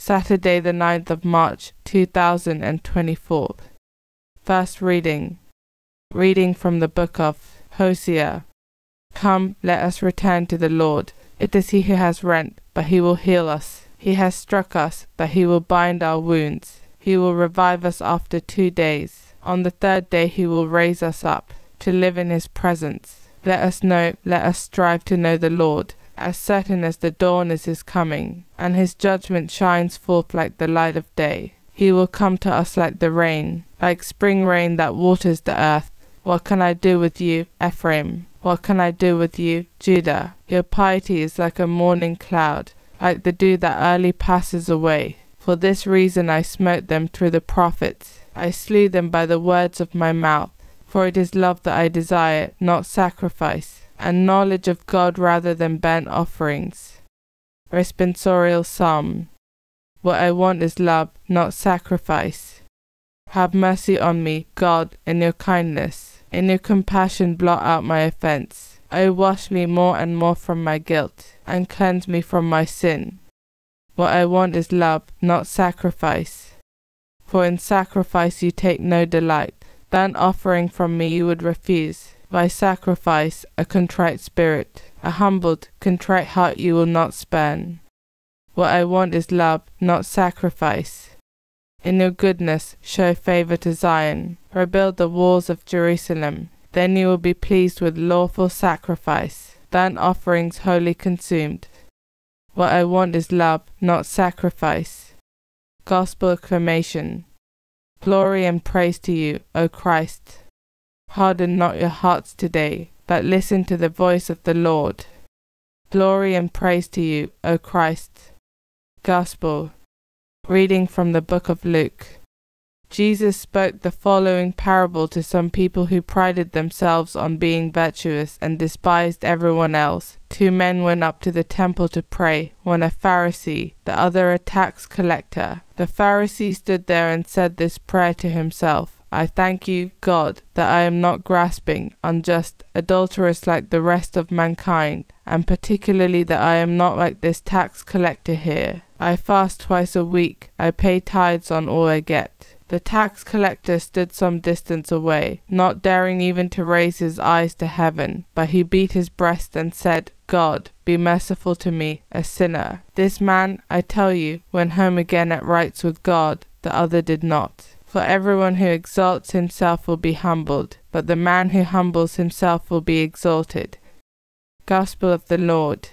Saturday the 9th of March 2024. First reading. Reading from the book of Hosea. Come, let us return to the Lord. It is he who has rent, but he will heal us. He has struck us, but he will bind our wounds. He will revive us after 2 days. On the 3rd day he will raise us up, to live in his presence. Let us strive to know the Lord, as certain as the dawn is his coming, and his judgment shines forth like the light of day. He will come to us like the rain, like spring rain that waters the earth. What can I do with you, Ephraim? What can I do with you, Judah? Your piety is like a morning cloud, like the dew that early passes away. For this reason I smote them through the prophets. I slew them by the words of my mouth. For it is love that I desire, not sacrifice, and knowledge of God rather than burnt offerings. Responsorial Psalm. What I want is love, not sacrifice. Have mercy on me, God, in your kindness. In your compassion blot out my offense. O wash me more and more from my guilt, and cleanse me from my sin. What I want is love, not sacrifice. For in sacrifice you take no delight. Burnt offering from me you would refuse. By sacrifice, a contrite spirit, a humbled, contrite heart you will not spurn. What I want is love, not sacrifice. In your goodness, show favor to Zion. Rebuild the walls of Jerusalem. Then you will be pleased with lawful sacrifice, burnt offerings wholly consumed. What I want is love, not sacrifice. Gospel acclamation. Glory and praise to you, O Christ. Harden not your hearts today, but listen to the voice of the Lord. Glory and praise to you, O Christ. Gospel. Reading from the book of Luke. Jesus spoke the following parable to some people who prided themselves on being virtuous and despised everyone else. 2 men went up to the temple to pray, one a Pharisee, the other a tax collector. The Pharisee stood there and said this prayer to himself: I thank you, God, that I am not grasping, unjust, adulterous like the rest of mankind, and particularly that I am not like this tax collector here. I fast twice a week, I pay tithes on all I get. The tax collector stood some distance away, not daring even to raise his eyes to heaven, but he beat his breast and said, God, be merciful to me, a sinner. This man, I tell you, went home again at rights with God, the other did not. For everyone who exalts himself will be humbled, but the man who humbles himself will be exalted. Gospel of the Lord.